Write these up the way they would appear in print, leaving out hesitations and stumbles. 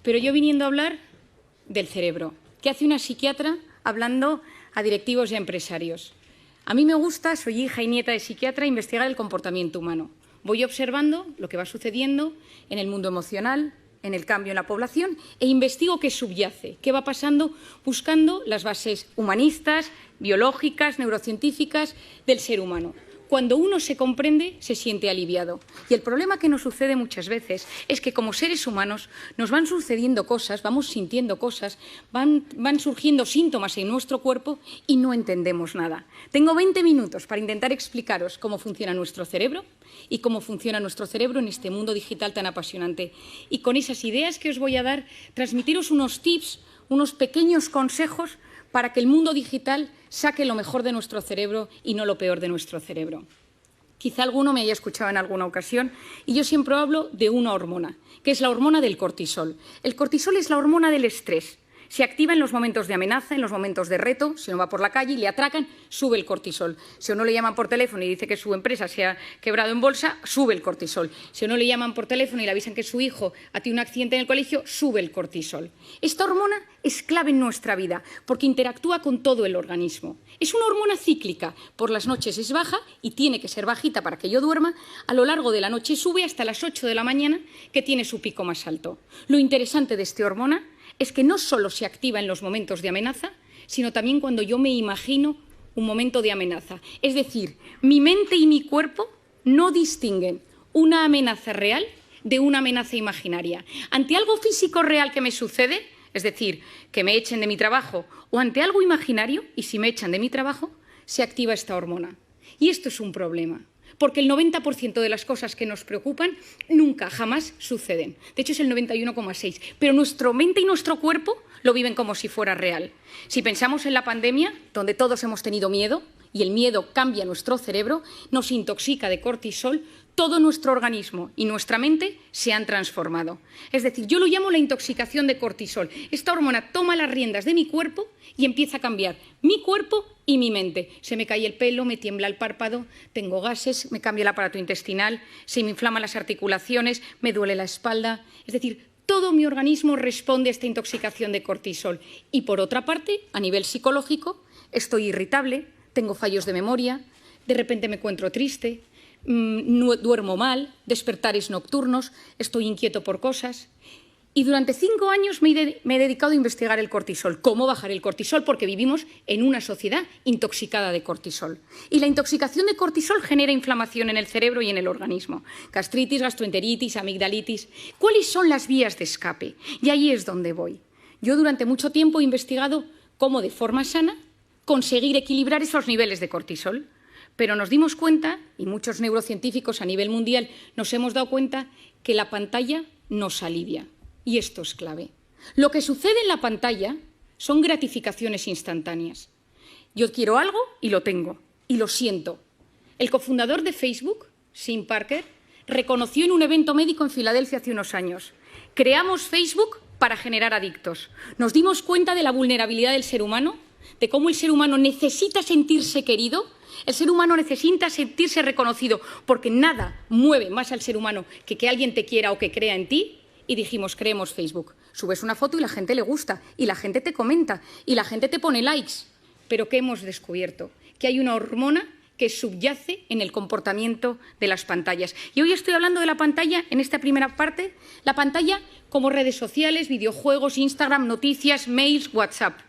Pero yo viniendo a hablar del cerebro. ¿Qué hace una psiquiatra hablando a directivos y a empresarios? A mí me gusta, soy hija y nieta de psiquiatra, investigar el comportamiento humano. Voy observando lo que va sucediendo en el mundo emocional, en el cambio en la población, e investigo qué subyace, qué va pasando, buscando las bases humanistas, biológicas, neurocientíficas del ser humano. Cuando uno se comprende, se siente aliviado. Y el problema que nos sucede muchas veces es que como seres humanos nos van sucediendo cosas, vamos sintiendo cosas, van surgiendo síntomas en nuestro cuerpo y no entendemos nada. Tengo 20 minutos para intentar explicaros cómo funciona nuestro cerebro y cómo funciona nuestro cerebro en este mundo digital tan apasionante. Y con esas ideas que os voy a dar, transmitiros unos tips, unos pequeños consejos para que el mundo digital saque lo mejor de nuestro cerebro y no lo peor de nuestro cerebro. Quizá alguno me haya escuchado en alguna ocasión y yo siempre hablo de una hormona, que es la hormona del cortisol. El cortisol es la hormona del estrés. Se activa en los momentos de amenaza, en los momentos de reto. Si uno va por la calle y le atracan, sube el cortisol. Si a uno le llaman por teléfono y dice que su empresa se ha quebrado en bolsa, sube el cortisol. Si a uno le llaman por teléfono y le avisan que su hijo ha tenido un accidente en el colegio, sube el cortisol. Esta hormona es clave en nuestra vida porque interactúa con todo el organismo. Es una hormona cíclica. Por las noches es baja y tiene que ser bajita para que yo duerma. A lo largo de la noche sube hasta las 8 de la mañana, que tiene su pico más alto. Lo interesante de esta hormona es que no solo se activa en los momentos de amenaza, sino también cuando yo me imagino un momento de amenaza. Es decir, mi mente y mi cuerpo no distinguen una amenaza real de una amenaza imaginaria. Ante algo físico real que me sucede, es decir, que me echen de mi trabajo, o ante algo imaginario, y si me echan de mi trabajo, se activa esta hormona. Y esto es un problema, porque el 90% de las cosas que nos preocupan nunca, jamás suceden. De hecho, es el 91,6%. Pero nuestra mente y nuestro cuerpo lo viven como si fuera real. Si pensamos en la pandemia, donde todos hemos tenido miedo, y el miedo cambia nuestro cerebro, nos intoxica de cortisol, todo nuestro organismo y nuestra mente se han transformado. Es decir, yo lo llamo la intoxicación de cortisol. Esta hormona toma las riendas de mi cuerpo y empieza a cambiar mi cuerpo y mi mente. Se me cae el pelo, me tiembla el párpado, tengo gases, me cambia el aparato intestinal, se me inflaman las articulaciones, me duele la espalda. Es decir, todo mi organismo responde a esta intoxicación de cortisol. Y por otra parte, a nivel psicológico, estoy irritable, tengo fallos de memoria, de repente me encuentro triste, duermo mal, despertares nocturnos, estoy inquieto por cosas. Y durante 5 años me he dedicado a investigar el cortisol, cómo bajar el cortisol, porque vivimos en una sociedad intoxicada de cortisol. Y la intoxicación de cortisol genera inflamación en el cerebro y en el organismo. Gastritis, gastroenteritis, amigdalitis. ¿Cuáles son las vías de escape? Y ahí es donde voy. Yo durante mucho tiempo he investigado cómo de forma sana conseguir equilibrar esos niveles de cortisol. Pero nos dimos cuenta, y muchos neurocientíficos a nivel mundial nos hemos dado cuenta, que la pantalla nos alivia. Y esto es clave. Lo que sucede en la pantalla son gratificaciones instantáneas. Yo quiero algo y lo tengo, y lo siento. El cofundador de Facebook, Sean Parker, reconoció en un evento médico en Filadelfia hace unos años: creamos Facebook para generar adictos. Nos dimos cuenta de la vulnerabilidad del ser humano, de cómo el ser humano necesita sentirse querido. El ser humano necesita sentirse reconocido, porque nada mueve más al ser humano que alguien te quiera o que crea en ti. Y dijimos, creemos Facebook. Subes una foto y la gente le gusta, y la gente te comenta, y la gente te pone likes. Pero ¿qué hemos descubierto? Que hay una hormona que subyace en el comportamiento de las pantallas. Y hoy estoy hablando de la pantalla, en esta primera parte, la pantalla como redes sociales, videojuegos, Instagram, noticias, mails, WhatsApp.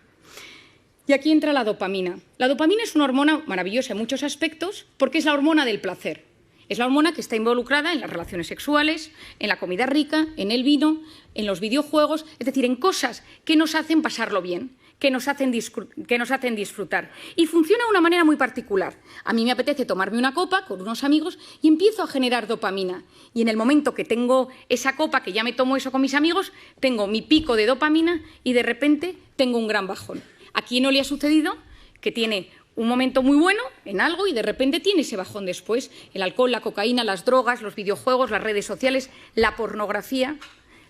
Y aquí entra la dopamina. La dopamina es una hormona maravillosa en muchos aspectos porque es la hormona del placer. Es la hormona que está involucrada en las relaciones sexuales, en la comida rica, en el vino, en los videojuegos, es decir, en cosas que nos hacen pasarlo bien, que nos hacen disfrutar. Y funciona de una manera muy particular. A mí me apetece tomarme una copa con unos amigos y empiezo a generar dopamina. Y en el momento que tengo esa copa, que ya me tomo eso con mis amigos, tengo mi pico de dopamina y de repente tengo un gran bajón. ¿A quién no le ha sucedido que tiene un momento muy bueno en algo y de repente tiene ese bajón después? El alcohol, la cocaína, las drogas, los videojuegos, las redes sociales, la pornografía.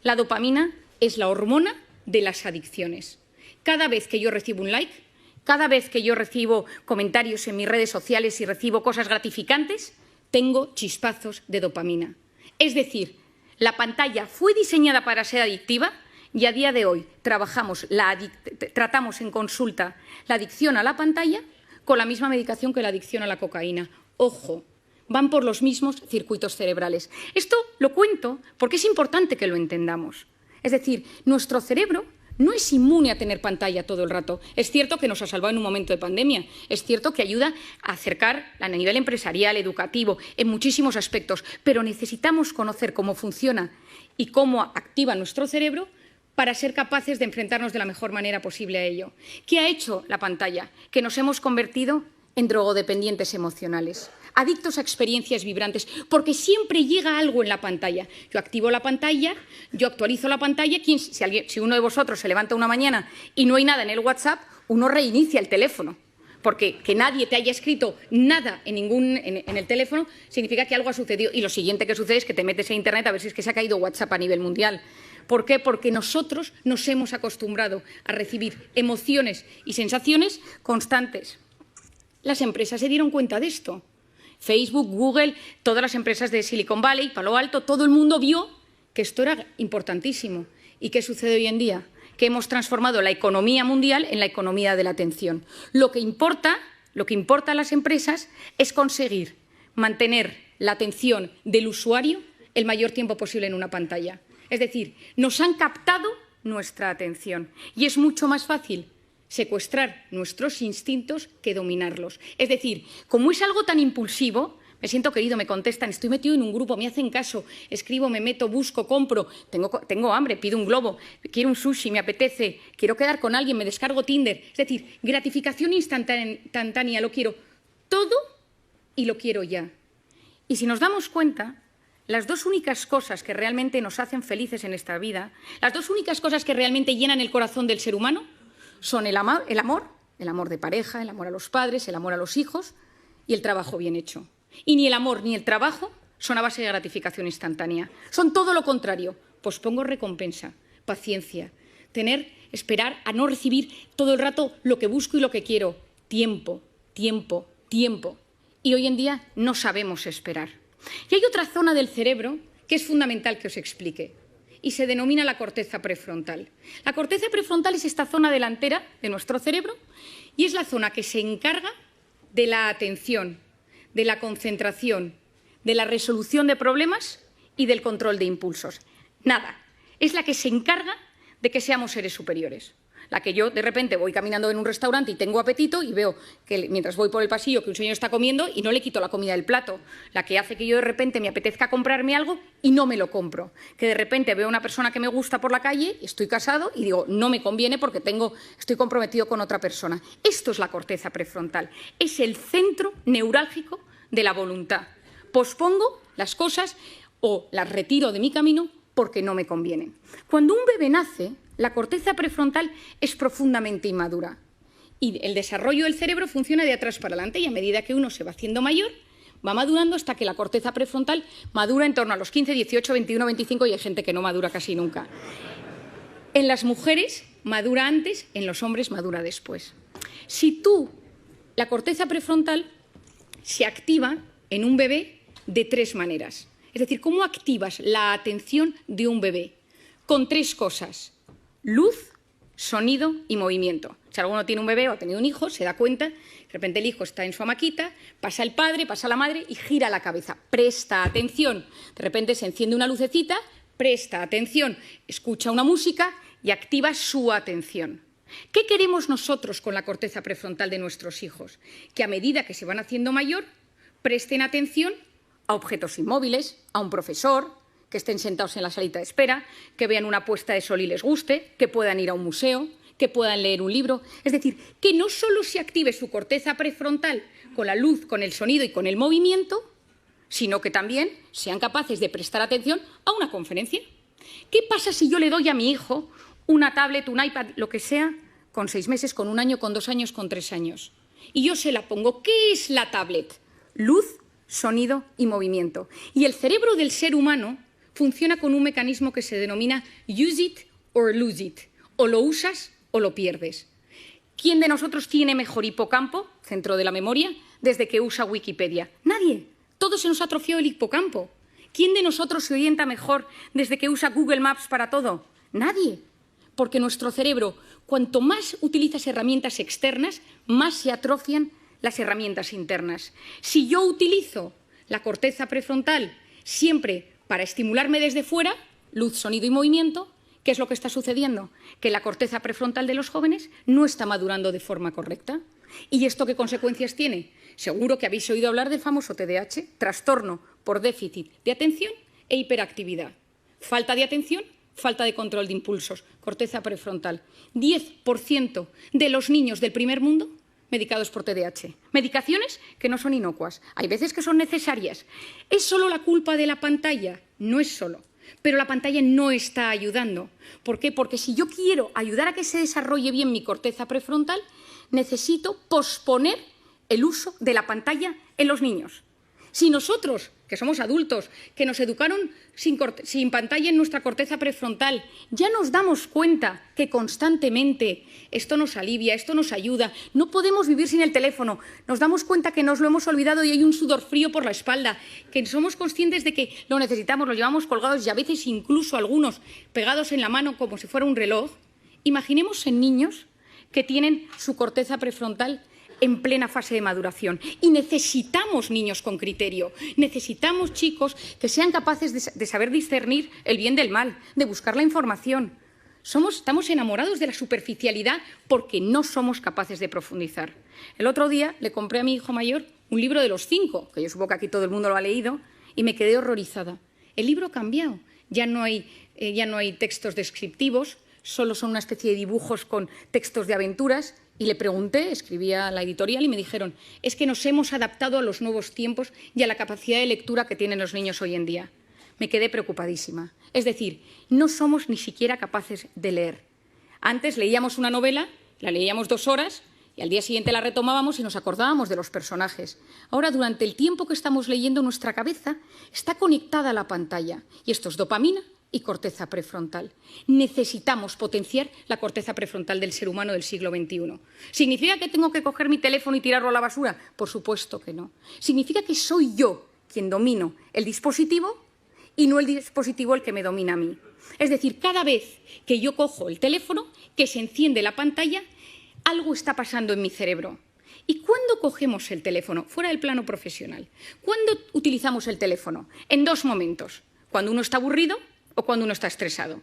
La dopamina es la hormona de las adicciones. Cada vez que yo recibo un like, cada vez que yo recibo comentarios en mis redes sociales y recibo cosas gratificantes, tengo chispazos de dopamina. Es decir, la pantalla fue diseñada para ser adictiva y a día de hoy tratamos en consulta la adicción a la pantalla con la misma medicación que la adicción a la cocaína. Ojo, van por los mismos circuitos cerebrales. Esto lo cuento porque es importante que lo entendamos. Es decir, nuestro cerebro no es inmune a tener pantalla todo el rato. Es cierto que nos ha salvado en un momento de pandemia. Es cierto que ayuda a acercar a nivel empresarial, educativo, en muchísimos aspectos. Pero necesitamos conocer cómo funciona y cómo activa nuestro cerebro para ser capaces de enfrentarnos de la mejor manera posible a ello. ¿Qué ha hecho la pantalla? Que nos hemos convertido en drogodependientes emocionales, adictos a experiencias vibrantes, porque siempre llega algo en la pantalla. Yo activo la pantalla, yo actualizo la pantalla. Si uno de vosotros se levanta una mañana y no hay nada en el WhatsApp, uno reinicia el teléfono. Porque que nadie te haya escrito nada en el teléfono significa que algo ha sucedido. Y lo siguiente que sucede es que te metes en Internet a ver si es que se ha caído WhatsApp a nivel mundial. ¿Por qué? Porque nosotros nos hemos acostumbrado a recibir emociones y sensaciones constantes. Las empresas se dieron cuenta de esto. Facebook, Google, todas las empresas de Silicon Valley, Palo Alto, todo el mundo vio que esto era importantísimo. ¿Y qué sucede hoy en día? Que hemos transformado la economía mundial en la economía de la atención. Lo que importa a las empresas es conseguir mantener la atención del usuario el mayor tiempo posible en una pantalla. Es decir, nos han captado nuestra atención y es mucho más fácil secuestrar nuestros instintos que dominarlos. Es decir, como es algo tan impulsivo, me siento querido, me contestan, estoy metido en un grupo, me hacen caso, escribo, me meto, busco, compro, tengo hambre, pido un globo, quiero un sushi, me apetece, quiero quedar con alguien, me descargo Tinder. Es decir, gratificación instantánea, lo quiero todo y lo quiero ya. Y si nos damos cuenta, las dos únicas cosas que realmente nos hacen felices en esta vida, las dos únicas cosas que realmente llenan el corazón del ser humano, son el amor de pareja, el amor a los padres, el amor a los hijos y el trabajo bien hecho. Y ni el amor ni el trabajo son a base de gratificación instantánea. Son todo lo contrario. Pospongo recompensa, paciencia, esperar a no recibir todo el rato lo que busco y lo que quiero. Tiempo, tiempo, tiempo. Y hoy en día no sabemos esperar. Y hay otra zona del cerebro que es fundamental que os explique. Y se denomina la corteza prefrontal. La corteza prefrontal es esta zona delantera de nuestro cerebro y es la zona que se encarga de la atención, de la concentración, de la resolución de problemas y del control de impulsos. Nada, es la que se encarga de que seamos seres superiores. La que yo de repente voy caminando en un restaurante y tengo apetito y veo que mientras voy por el pasillo que un señor está comiendo y no le quito la comida del plato. La que hace que yo de repente me apetezca comprarme algo y no me lo compro. Que de repente veo a una persona que me gusta por la calle, estoy casado y digo, no me conviene porque estoy comprometido con otra persona. Esto es la corteza prefrontal. Es el centro neurálgico de la voluntad. Pospongo las cosas o las retiro de mi camino porque no me convienen. Cuando un bebé nace, la corteza prefrontal es profundamente inmadura y el desarrollo del cerebro funciona de atrás para adelante y a medida que uno se va haciendo mayor, va madurando hasta que la corteza prefrontal madura en torno a los 15, 18, 21, 25 y hay gente que no madura casi nunca. En las mujeres madura antes, en los hombres madura después. Si la corteza prefrontal se activa en un bebé de tres maneras. Es decir, ¿cómo activas la atención de un bebé? Con tres cosas: luz, sonido y movimiento. Si alguno tiene un bebé o ha tenido un hijo, se da cuenta, de repente el hijo está en su hamaquita, pasa el padre, pasa la madre y gira la cabeza. Presta atención. De repente se enciende una lucecita, presta atención, escucha una música y activa su atención. ¿Qué queremos nosotros con la corteza prefrontal de nuestros hijos? Que a medida que se van haciendo mayor, presten atención a objetos inmóviles, a un profesor, que estén sentados en la salita de espera, que vean una puesta de sol y les guste, que puedan ir a un museo, que puedan leer un libro. Es decir, que no solo se active su corteza prefrontal con la luz, con el sonido y con el movimiento, sino que también sean capaces de prestar atención a una conferencia. ¿Qué pasa si yo le doy a mi hijo una tablet, un iPad, lo que sea, con 6 meses, con 1 año, con 2 años, con 3 años? Y yo se la pongo. ¿Qué es la tablet? Luz, sonido y movimiento. Y el cerebro del ser humano funciona con un mecanismo que se denomina use it or lose it. O lo usas o lo pierdes. ¿Quién de nosotros tiene mejor hipocampo, centro de la memoria, desde que usa Wikipedia? Nadie. Todos se nos atrofió el hipocampo. ¿Quién de nosotros se orienta mejor desde que usa Google Maps para todo? Nadie. porque nuestro cerebro, cuanto más utilizas herramientas externas, más se atrofian las herramientas internas. Si yo utilizo la corteza prefrontal siempre para estimularme desde fuera, luz, sonido y movimiento, ¿qué es lo que está sucediendo? Que la corteza prefrontal de los jóvenes no está madurando de forma correcta. ¿Y esto qué consecuencias tiene? Seguro que habéis oído hablar del famoso TDAH, trastorno por déficit de atención e hiperactividad. Falta de atención, falta de control de impulsos, corteza prefrontal. 10% de los niños del primer mundo medicados por TDAH. Medicaciones que no son inocuas. Hay veces que son necesarias. ¿Es solo la culpa de la pantalla? No es solo. Pero la pantalla no está ayudando. ¿Por qué? Porque si yo quiero ayudar a que se desarrolle bien mi corteza prefrontal, necesito posponer el uso de la pantalla en los niños. Si nosotros, que somos adultos, que nos educaron sin pantalla en nuestra corteza prefrontal, ya nos damos cuenta que constantemente esto nos alivia, esto nos ayuda, no podemos vivir sin el teléfono, nos damos cuenta que nos lo hemos olvidado y hay un sudor frío por la espalda, que somos conscientes de que lo necesitamos, lo llevamos colgados y a veces incluso algunos pegados en la mano como si fuera un reloj. Imaginemos en niños que tienen su corteza prefrontal en plena fase de maduración. Y necesitamos niños con criterio, necesitamos chicos que sean capaces de saber discernir el bien del mal, de buscar la información. Estamos enamorados de la superficialidad porque no somos capaces de profundizar. El otro día le compré a mi hijo mayor un libro de los 5, que yo supongo que aquí todo el mundo lo ha leído, y me quedé horrorizada. El libro ha cambiado, ya no hay textos descriptivos, solo son una especie de dibujos con textos de aventuras. Y le pregunté, escribía a la editorial y me dijeron, es que nos hemos adaptado a los nuevos tiempos y a la capacidad de lectura que tienen los niños hoy en día. Me quedé preocupadísima. Es decir, no somos ni siquiera capaces de leer. Antes leíamos una novela, la leíamos 2 horas y al día siguiente la retomábamos y nos acordábamos de los personajes. Ahora, durante el tiempo que estamos leyendo, nuestra cabeza está conectada a la pantalla y esto es dopamina y corteza prefrontal. Necesitamos potenciar la corteza prefrontal del ser humano del siglo XXI. ¿Significa que tengo que coger mi teléfono y tirarlo a la basura? Por supuesto que no. Significa que soy yo quien domino el dispositivo y no el dispositivo el que me domina a mí. Es decir, cada vez que yo cojo el teléfono, que se enciende la pantalla, algo está pasando en mi cerebro. ¿Y cuándo cogemos el teléfono? Fuera del plano profesional. ¿Cuándo utilizamos el teléfono? En 2 momentos. Cuando uno está aburrido o cuando uno está estresado.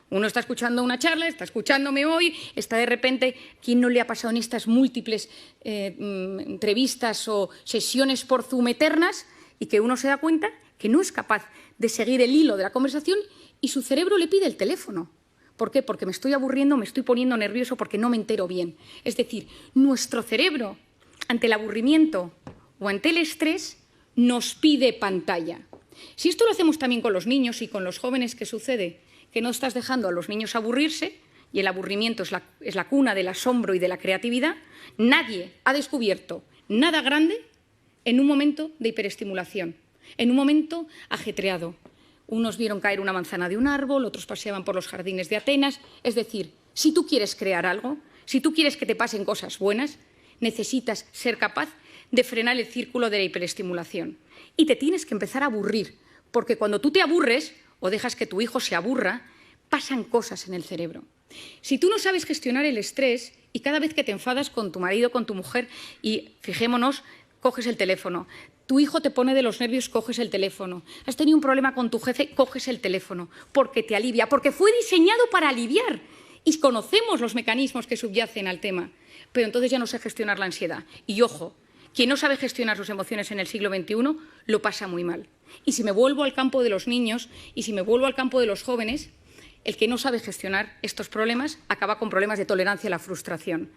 Uno está escuchando una charla, está escuchándome hoy, está de repente, ¿quién no le ha pasado en estas múltiples entrevistas o sesiones por Zoom eternas? Y que uno se da cuenta que no es capaz de seguir el hilo de la conversación y su cerebro le pide el teléfono. ¿Por qué? Porque me estoy aburriendo, me estoy poniendo nervioso porque no me entero bien. Es decir, nuestro cerebro, ante el aburrimiento o ante el estrés, nos pide pantalla. Si esto lo hacemos también con los niños y con los jóvenes, ¿qué sucede? Que no estás dejando a los niños aburrirse y el aburrimiento es la cuna del asombro y de la creatividad. Nadie ha descubierto nada grande en un momento de hiperestimulación, en un momento ajetreado. Unos vieron caer una manzana de un árbol, otros paseaban por los jardines de Atenas. Es decir, si tú quieres crear algo, si tú quieres que te pasen cosas buenas, necesitas ser capaz de frenar el círculo de la hiperestimulación. Y te tienes que empezar a aburrir, porque cuando tú te aburres o dejas que tu hijo se aburra, pasan cosas en el cerebro. Si tú no sabes gestionar el estrés y cada vez que te enfadas con tu marido, con tu mujer, y fijémonos, coges el teléfono, tu hijo te pone de los nervios, coges el teléfono, has tenido un problema con tu jefe, coges el teléfono, porque te alivia, porque fue diseñado para aliviar. Y conocemos los mecanismos que subyacen al tema, pero entonces ya no sé gestionar la ansiedad. Y ojo, quien no sabe gestionar sus emociones en el siglo XXI lo pasa muy mal. Y si me vuelvo al campo de los niños y si me vuelvo al campo de los jóvenes, el que no sabe gestionar estos problemas acaba con problemas de tolerancia a la frustración.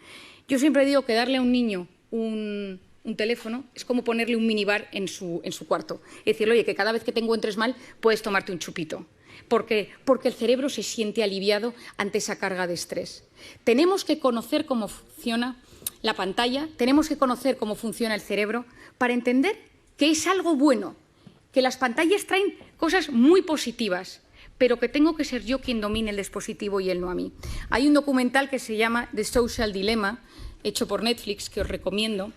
Yo siempre digo que darle a un niño un teléfono es como ponerle un minibar en su cuarto. Y decirle, oye, que cada vez que te encuentres mal puedes tomarte un chupito. Porque el cerebro se siente aliviado ante esa carga de estrés. Tenemos que conocer cómo funciona la pantalla, tenemos que conocer cómo funciona el cerebro para entender que es algo bueno, que las pantallas traen cosas muy positivas, pero que tengo que ser yo quien domine el dispositivo y él no a mí. Hay un documental que se llama The Social Dilemma, hecho por Netflix, que os recomiendo.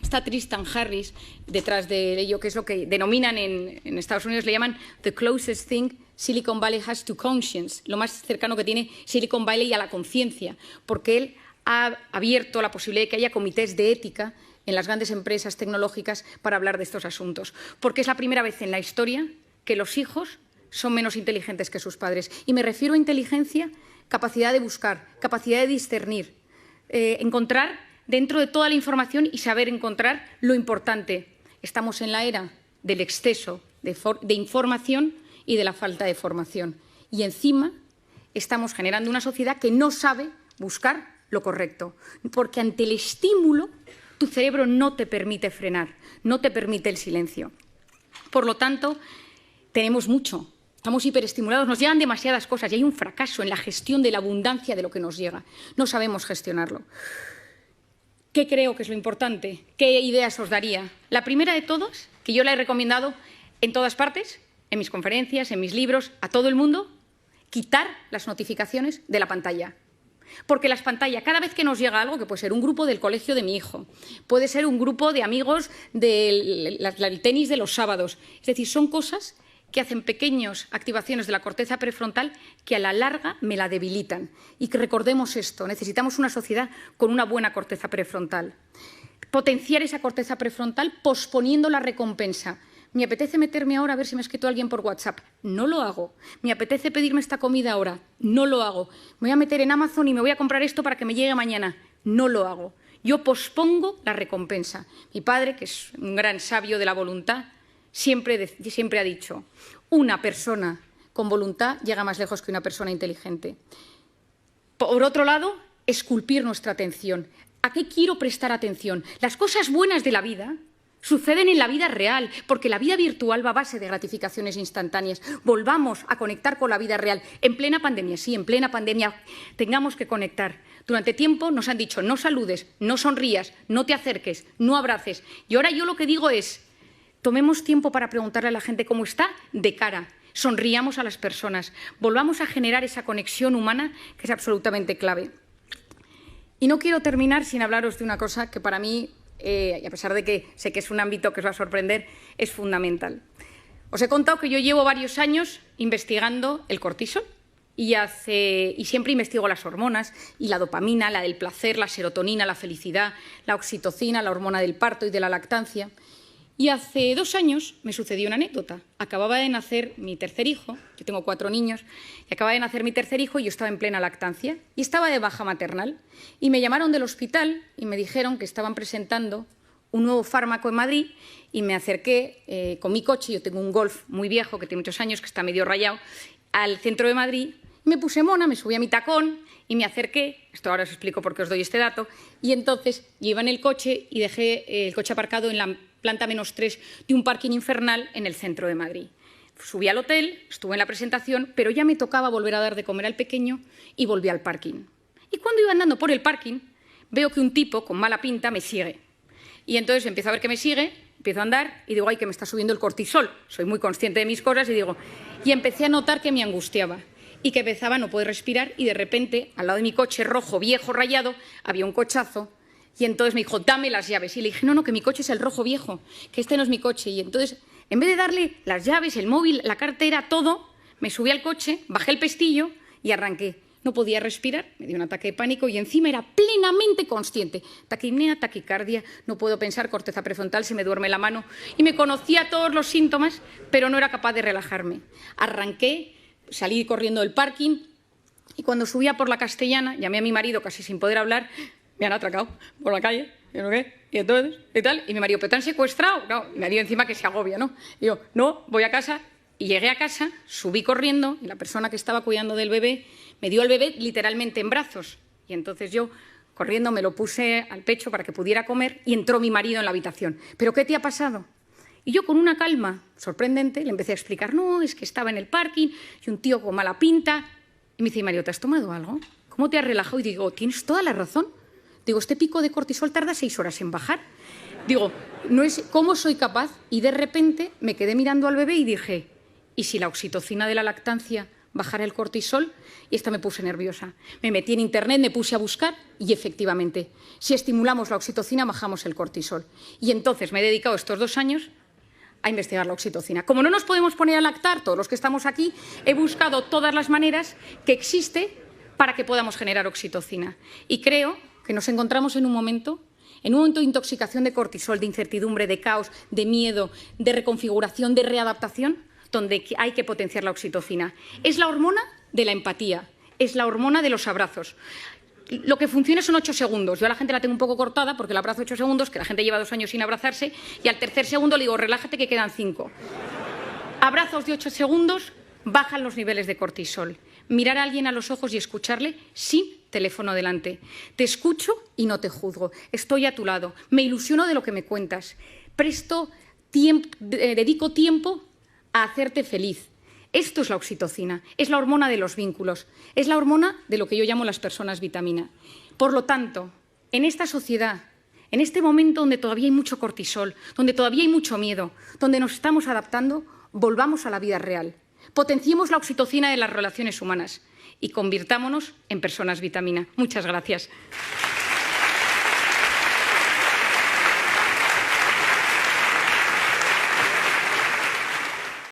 Está Tristan Harris detrás de ello, que es lo que denominan en Estados Unidos, le llaman the closest thing Silicon Valley has to conscience, lo más cercano que tiene Silicon Valley a la conciencia, porque él ha abierto la posibilidad de que haya comités de ética en las grandes empresas tecnológicas para hablar de estos asuntos, porque es la primera vez en la historia que los hijos son menos inteligentes que sus padres. Y me refiero a inteligencia, capacidad de buscar, capacidad de discernir, encontrar dentro de toda la información y saber encontrar lo importante. Estamos en la era del exceso de información y de la falta de formación. Y encima estamos generando una sociedad que no sabe buscar lo correcto, porque ante el estímulo tu cerebro no te permite frenar, no te permite el silencio. Por lo tanto, tenemos mucho, estamos hiperestimulados, nos llegan demasiadas cosas y hay un fracaso en la gestión de la abundancia de lo que nos llega. No sabemos gestionarlo. ¿Qué creo que es lo importante? ¿Qué ideas os daría? La primera de todas, que yo la he recomendado en todas partes, en mis conferencias, en mis libros, a todo el mundo, quitar las notificaciones de la pantalla. Porque las pantallas, cada vez que nos llega algo, que puede ser un grupo del colegio de mi hijo, puede ser un grupo de amigos del tenis de los sábados, es decir, son cosas que hacen pequeñas activaciones de la corteza prefrontal que a la larga me la debilitan. Y que recordemos esto, necesitamos una sociedad con una buena corteza prefrontal. Potenciar esa corteza prefrontal posponiendo la recompensa. Me apetece meterme ahora a ver si me ha escrito alguien por WhatsApp. No lo hago. Me apetece pedirme esta comida ahora. No lo hago. Me voy a meter en Amazon y me voy a comprar esto para que me llegue mañana. No lo hago. Yo pospongo la recompensa. Mi padre, que es un gran sabio de la voluntad, siempre ha dicho, una persona con voluntad llega más lejos que una persona inteligente. Por otro lado, esculpir nuestra atención. ¿A qué quiero prestar atención? Las cosas buenas de la vida suceden en la vida real, porque la vida virtual va a base de gratificaciones instantáneas. Volvamos a conectar con la vida real. En plena pandemia, sí, en plena pandemia tengamos que conectar. Durante tiempo nos han dicho no saludes, no sonrías, no te acerques, no abraces. Y ahora yo lo que digo es, tomemos tiempo para preguntarle a la gente cómo está de cara. Sonriamos a las personas. Volvamos a generar esa conexión humana que es absolutamente clave. Y no quiero terminar sin hablaros de una cosa que para mí, y a pesar de que sé que es un ámbito que os va a sorprender, es fundamental. Os he contado que yo llevo varios años investigando el cortisol y siempre investigo las hormonas y la dopamina, la del placer, la serotonina, la felicidad, la oxitocina, la hormona del parto y de la lactancia. Y hace 2 años me sucedió una anécdota. Acababa de nacer mi tercer hijo, yo tengo 4 niños, y acababa de nacer mi tercer hijo y yo estaba en plena lactancia y estaba de baja maternal. Y me llamaron del hospital y me dijeron que estaban presentando un nuevo fármaco en Madrid y me acerqué con mi coche, yo tengo un Golf muy viejo que tiene muchos años, que está medio rayado, al centro de Madrid. Me puse mona, me subí a mi tacón y me acerqué, esto ahora os explico por qué os doy este dato, y entonces yo iba en el coche y dejé el coche aparcado en la planta -3 de un parking infernal en el centro de Madrid. Subí al hotel, estuve en la presentación, pero ya me tocaba volver a dar de comer al pequeño y volví al parking. Y cuando iba andando por el parking, veo que un tipo con mala pinta me sigue. Y entonces empiezo a ver que me sigue, empiezo a andar y digo, ay, que me está subiendo el cortisol. Soy muy consciente de mis cosas y empecé a notar que me angustiaba y que empezaba a no poder respirar y de repente, al lado de mi coche rojo, viejo, rayado, había un cochazo. Y entonces me dijo, dame las llaves. Y le dije, no, que mi coche es el rojo viejo, que este no es mi coche. Y entonces, en vez de darle las llaves, el móvil, la cartera, todo, me subí al coche, bajé el pestillo y arranqué. No podía respirar, me dio un ataque de pánico y encima era plenamente consciente. Taquipnea, taquicardia, no puedo pensar, corteza prefrontal, se me duerme la mano. Y me conocía todos los síntomas, pero no era capaz de relajarme. Arranqué, salí corriendo del parking y cuando subía por la Castellana, llamé a mi marido casi sin poder hablar, me han atracado por la calle, y entonces, y tal, y mi marido, ¿pero te han secuestrado? No, y me dio encima que se agobia, ¿no? Y yo, no, voy a casa, y llegué a casa, subí corriendo, y la persona que estaba cuidando del bebé me dio al bebé literalmente en brazos, y entonces yo, corriendo, me lo puse al pecho para que pudiera comer, y entró mi marido en la habitación. ¿Pero qué te ha pasado? Y yo, con una calma sorprendente, le empecé a explicar, no, es que estaba en el parking, y un tío con mala pinta, y me dice, Mario, ¿te has tomado algo? ¿Cómo te has relajado? Y digo, tienes toda la razón. Digo, este pico de cortisol tarda 6 horas en bajar. Digo, no es cómo soy capaz. Y de repente me quedé mirando al bebé y dije, ¿y si la oxitocina de la lactancia bajara el cortisol? Y esta me puse nerviosa. Me metí en internet, me puse a buscar y efectivamente, si estimulamos la oxitocina, bajamos el cortisol. Y entonces me he dedicado estos 2 años a investigar la oxitocina. Como no nos podemos poner a lactar todos los que estamos aquí, he buscado todas las maneras que existe para que podamos generar oxitocina. Y creo que nos encontramos en un momento de intoxicación de cortisol, de incertidumbre, de caos, de miedo, de reconfiguración, de readaptación, donde hay que potenciar la oxitocina. Es la hormona de la empatía, es la hormona de los abrazos. Lo que funciona son 8 segundos. Yo a la gente la tengo un poco cortada porque la abrazo 8 segundos, que la gente lleva 2 años sin abrazarse, y al tercer segundo le digo, relájate que quedan 5. Abrazos de 8 segundos bajan los niveles de cortisol. Mirar a alguien a los ojos y escucharle sin teléfono delante. Te escucho y no te juzgo. Estoy a tu lado. Me ilusiono de lo que me cuentas. Dedico tiempo a hacerte feliz. Esto es la oxitocina, es la hormona de los vínculos, es la hormona de lo que yo llamo las personas vitamina. Por lo tanto, en esta sociedad, en este momento donde todavía hay mucho cortisol, donde todavía hay mucho miedo, donde nos estamos adaptando, volvamos a la vida real. Potenciemos la oxitocina de las relaciones humanas y convirtámonos en personas vitamina. Muchas gracias.